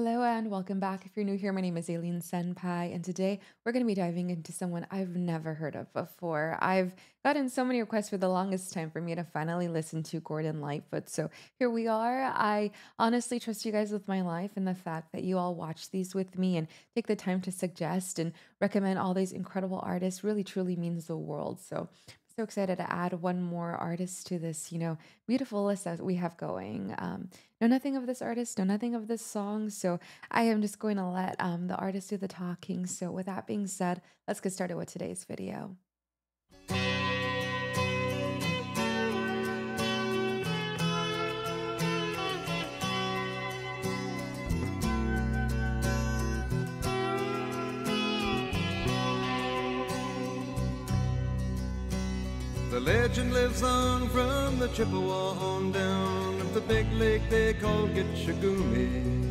Hello and welcome back. If you're new here, my name is Aileen Senpai, and today we're going to be diving into someone I've never heard of before. I've gotten so many requests for the longest time for me to finally listen to Gordon Lightfoot, so here we are. I honestly trust you guys with my life, and the fact that you all watch these with me and take the time to suggest and recommend all these incredible artists really truly means the world. So excited to add one more artist to this, beautiful list that we have going. Know nothing of this artist, know nothing of this song, so I am just going to let the artist do the talking. So with that being said, let's get started with today's video. The legend lives on from the Chippewa on down of the big lake they call Gitchagumi.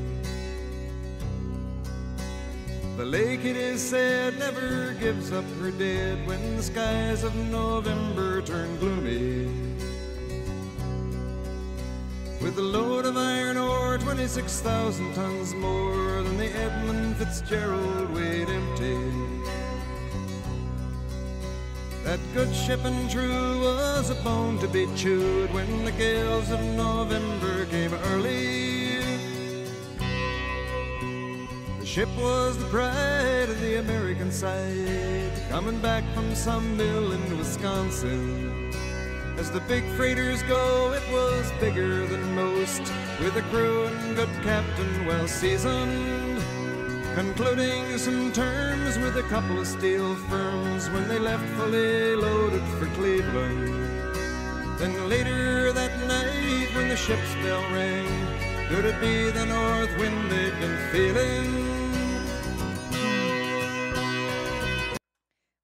The lake, it is said, never gives up her dead when the skies of November turn gloomy. With a load of iron ore, 26,000 tons more than the Edmund Fitzgerald weighed empty. That good ship and true was a bone to be chewed when the gales of November came early. The ship was the pride of the American side, coming back from some mill in Wisconsin. As the big freighters go, it was bigger than most, with a crew and good captain well seasoned, concluding some terms with a couple of steel firms when they left fully loaded for Cleveland. Then later that night when the ship's bell rang, could it be the north wind they'd been feeling?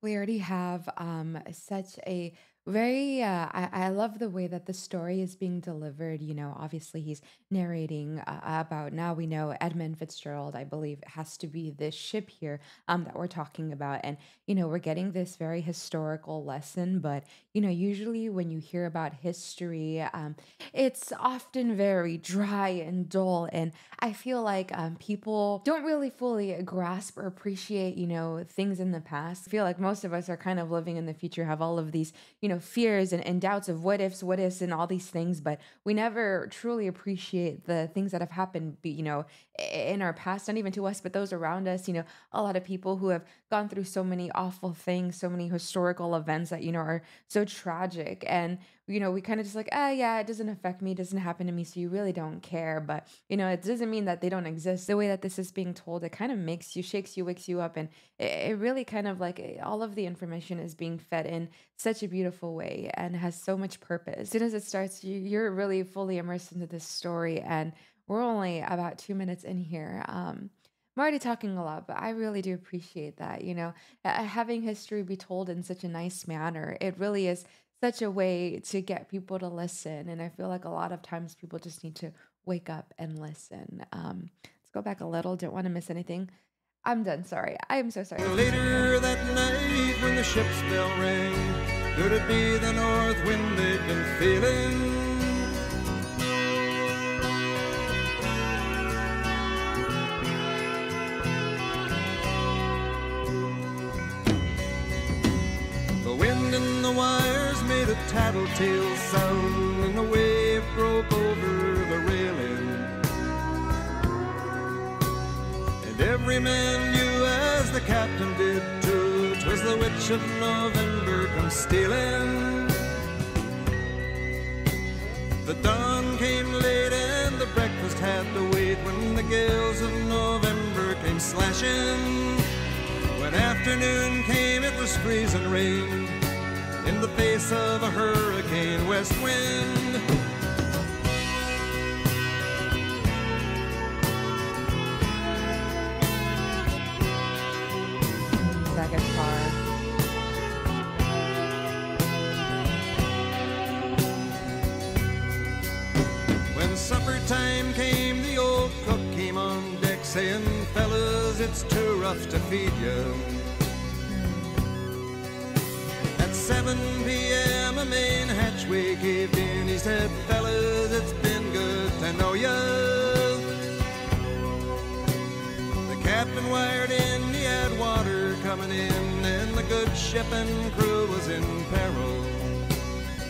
We already have such a very I love the way that the story is being delivered. Obviously he's narrating about, now we know Edmund Fitzgerald, I believe, has to be this ship here that we're talking about. And we're getting this very historical lesson, but usually when you hear about history, it's often very dry and dull, and I feel like people don't really fully grasp or appreciate things in the past. I feel like most of us are kind of living in the future, have all of these fears and doubts of what ifs and all these things, but we never truly appreciate the things that have happened, in our past, not even to us, but those around us. A lot of people who have gone through so many awful things, so many historical events that, are so tragic. And, we kind of just like, yeah, it doesn't affect me, it doesn't happen to me, so you really don't care. But, it doesn't mean that they don't exist. The way that this is being told, it kind of makes you, shakes you, wakes you up. And it really kind of like all of the information is being fed in such a beautiful way and has so much purpose. As soon as it starts, you're really fully immersed into this story. And we're only about 2 minutes in here. I'm already talking a lot, but I really do appreciate that, having history be told in such a nice manner. It really is such a way to get people to listen. And I feel like a lot of times people just need to wake up and listen. Let's go back a little. Don't want to miss anything. I'm done. Sorry. I am so sorry. Later that night when the ship's bell rang, could it be the north wind they'd been feeling? The wind in the wires made a tattletale sound, and the wave broke over the railing. And every man knew, as the captain did too, 'twas the witch of November come stealing. The dawn came late and the breakfast had to wait when the gales of November came slashing. When afternoon came, it was freezing rain in the face of a hurricane west wind. That guitar. When supper time came, the old cook came on deck saying, "Fellas, it's too rough to feed you." At 7 p.m. a main hatchway caved in. He said, "Fellas, it's been good to know ya." captain wired in, he had water coming in, and the good ship and crew was in peril.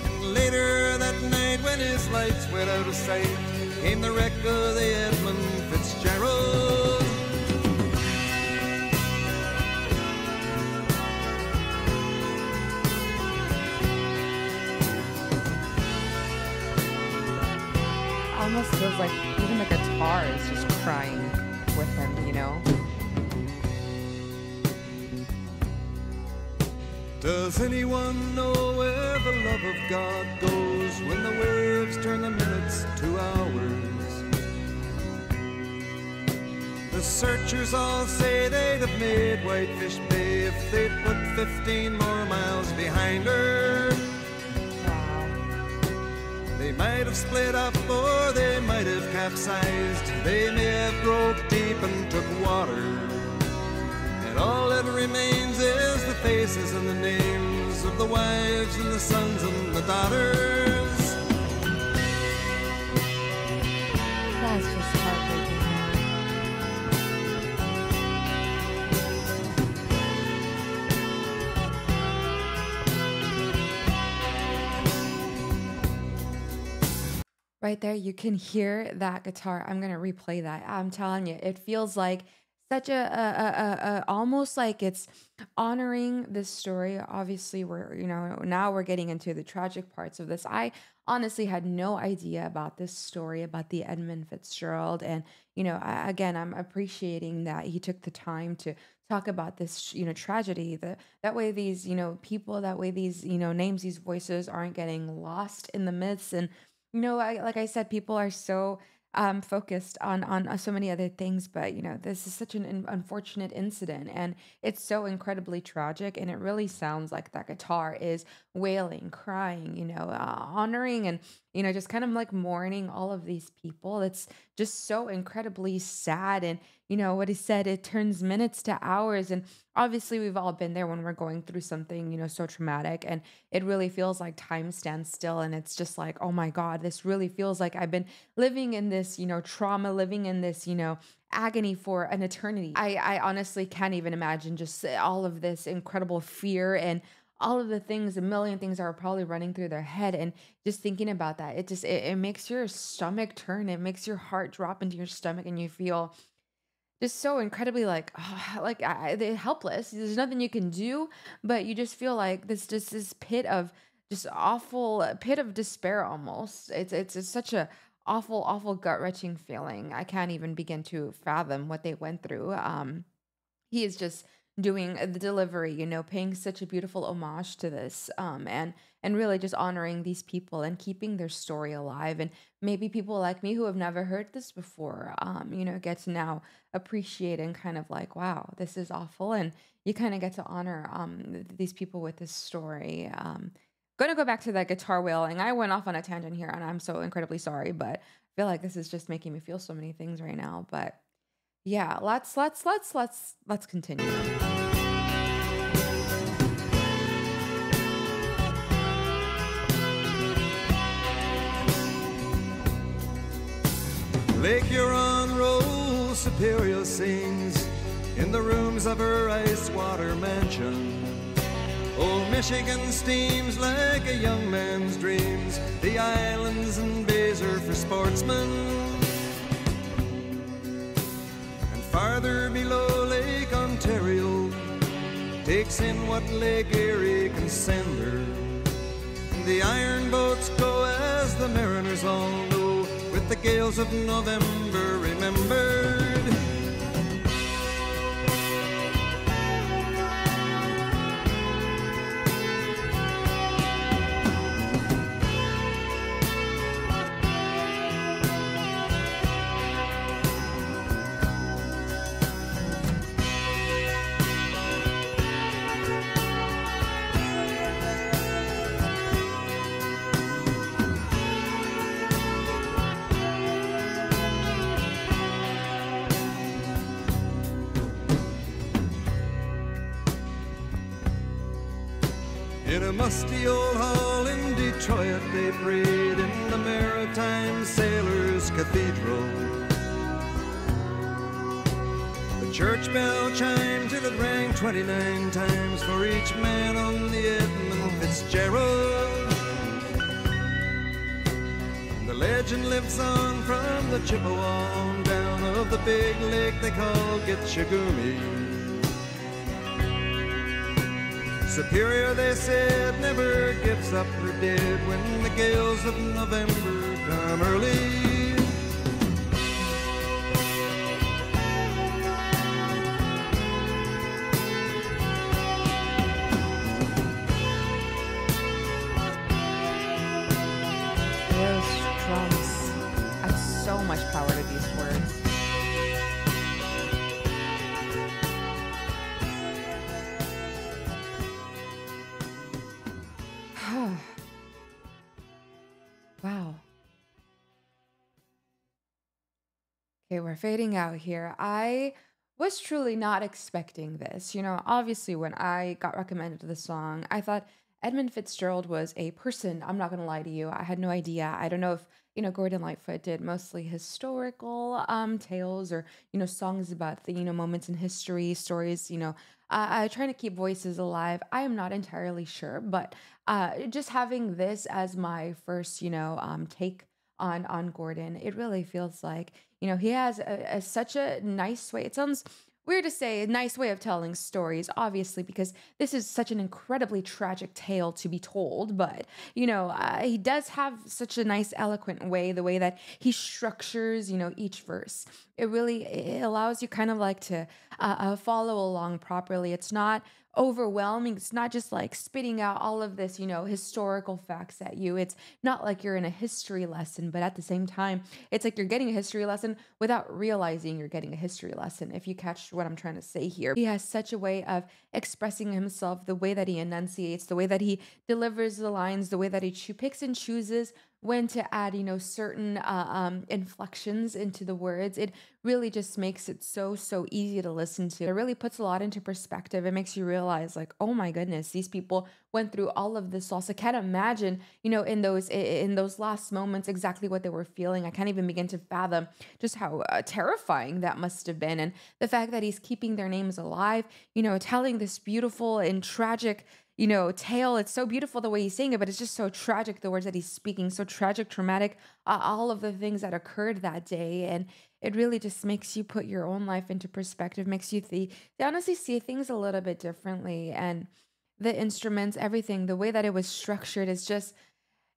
And later that night, when his lights went out of sight, came the wreck of the Edmund Fitzgerald. Almost feels like even the guitar is just crying with him, you know? Does anyone know where the love of God goes when the waves turn the minutes to hours? The searchers all say they'd have made Whitefish Bay if they'd put 15 more miles behind her. They might have split up or they might have capsized. They may have broke deep and took water. And all that remains is the faces and the names of the wives and the sons and the daughters. That's just heartbreaking. Right there, you can hear that guitar. I'm gonna replay that. I'm telling you, it feels like such almost like it's honoring this story. Obviously, we're now we're getting into the tragic parts of this. I honestly had no idea about this story about the Edmund Fitzgerald, and again, I'm appreciating that he took the time to talk about this tragedy. That way these people, that way these names, these voices aren't getting lost in the myths. And like I said, people are so focused on so many other things, but this is such an unfortunate incident, and it's so incredibly tragic. And it really sounds like that guitar is wailing, crying, honoring, and just kind of like mourning all of these people. It's just so incredibly sad. And what he said, it turns minutes to hours. And obviously we've all been there when we're going through something so traumatic, and it really feels like time stands still, and it's just like, oh my god, this really feels like I've been living in this trauma, living in this agony for an eternity. I honestly can't even imagine just all of this incredible fear and all of the things, a million things are probably running through their head. And just thinking about that, it makes your stomach turn, it makes your heart drop into your stomach, and you feel just so incredibly like they're helpless. There's nothing you can do, but you just feel like this pit of just awful pit of despair almost. It's such a awful gut wrenching feeling. I can't even begin to fathom what they went through. He is just doing the delivery, paying such a beautiful homage to this, and really just honoring these people and keeping their story alive. And maybe people like me who have never heard this before, get to now appreciate and kind of like, wow, this is awful. And you kind of get to honor these people with this story. Gonna go back to that guitar wailing. I went off on a tangent here, and I'm so incredibly sorry, but I feel like this is just making me feel so many things right now. But yeah, let's continue. Lake Huron rolls, Superior sings in the rooms of her ice water mansion. Old Michigan steams like a young man's dreams. The islands and bays are for sportsmen. And farther below, Lake Ontario takes in what Lake Erie can send her. The iron boats go, as the mariners all know, with the gales of November remembered. In a musty old hall in Detroit, they prayed in the Maritime Sailors' Cathedral. The church bell chimed till it rang 29 times for each man on the Edmund Fitzgerald. The legend lives on from the Chippewa on down of the big lake they call Gitchagumi. Superior, they said, never gives up her dead when the gales of November come early. Those drums add so much power to these words. Wow. Okay, we're fading out here. I was truly not expecting this. Obviously, when I got recommended the song, I thought Edmund Fitzgerald was a person. I'm not going to lie to you. I had no idea. I don't know if, Gordon Lightfoot did mostly historical tales or, songs about the, moments in history, stories, trying to keep voices alive. I am not entirely sure, but just having this as my first, take on Gordon, it really feels like he has such a nice way. It sounds weird to say a nice way of telling stories, obviously, because this is such an incredibly tragic tale to be told. But he does have such a nice, eloquent way. The way that he structures, each verse, it allows you kind of like to follow along properly. It's not overwhelming. It's not just like spitting out all of this, historical facts at you. It's not like you're in a history lesson, but at the same time, it's like you're getting a history lesson without realizing you're getting a history lesson, if you catch what I'm trying to say here. He has such a way of expressing himself, the way that he enunciates, the way that he delivers the lines, the way that he picks and chooses when to add, certain inflections into the words. It really just makes it so easy to listen to. It really puts a lot into perspective. It makes you realize, like, oh my goodness, these people went through all of this loss. I can't imagine, in those last moments exactly what they were feeling. I can't even begin to fathom just how terrifying that must have been. And the fact that he's keeping their names alive, telling this beautiful and tragic tale. It's so beautiful the way he's saying it, but it's just so tragic, the words that he's speaking, so tragic, traumatic, all of the things that occurred that day. And it really just makes you put your own life into perspective, makes you honestly see things a little bit differently. And the instruments, everything, the way that it was structured is just,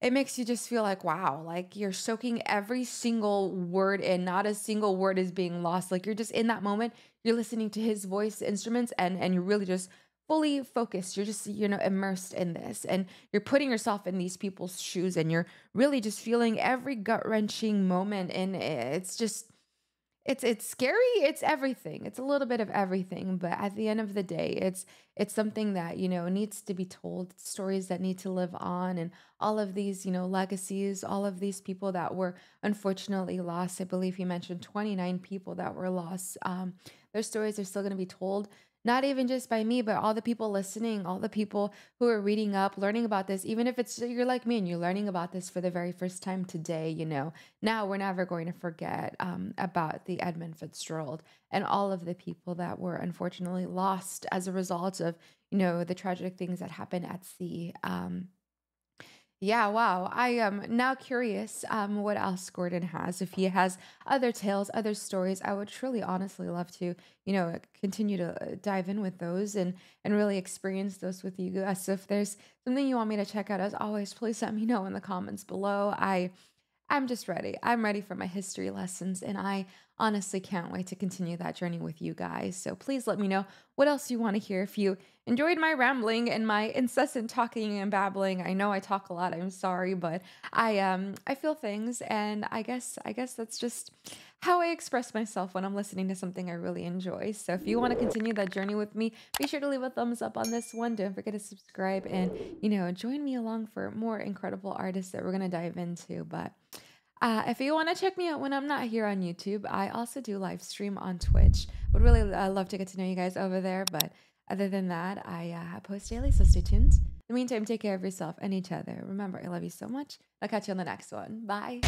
it makes you just feel like, wow, like you're soaking every single word in, not a single word is being lost. Like you're just in that moment, you're listening to his voice, instruments, and you're really just fully focused. You're just, immersed in this, and you're putting yourself in these people's shoes, and you're really just feeling every gut-wrenching moment. And it's scary. It's everything. It's a little bit of everything, but at the end of the day, it's something that, needs to be told, stories that need to live on, and all of these, legacies, all of these people that were unfortunately lost. I believe he mentioned 29 people that were lost. Their stories are still going to be told, not even just by me, but all the people listening, all the people who are reading up, learning about this. Even if it's you're like me and you're learning about this for the very first time today, now we're never going to forget about the Edmund Fitzgerald and all of the people that were unfortunately lost as a result of, the tragic things that happen at sea. Yeah, wow. I am now curious what else Gordon has. If he has other tales, other stories, I would truly honestly love to, continue to dive in with those and really experience those with you guys. So if there's something you want me to check out, as always, please let me know in the comments below. I'm just ready. I'm ready for my history lessons, and I honestly can't wait to continue that journey with you guys. So please let me know what else you want to hear. If you enjoyed my rambling and my incessant talking and babbling, I know I talk a lot. I'm sorry, but I feel things, and I guess that's just how I express myself when I'm listening to something I really enjoy. So if you want to continue that journey with me, be sure to leave a thumbs up on this one. Don't forget to subscribe and, join me along for more incredible artists that we're going to dive into. But if you want to check me out when I'm not here on YouTube, I also do live stream on Twitch. Would really love to get to know you guys over there. But other than that, I post daily, so stay tuned. In the meantime, take care of yourself and each other. Remember, I love you so much. I'll catch you on the next one. Bye.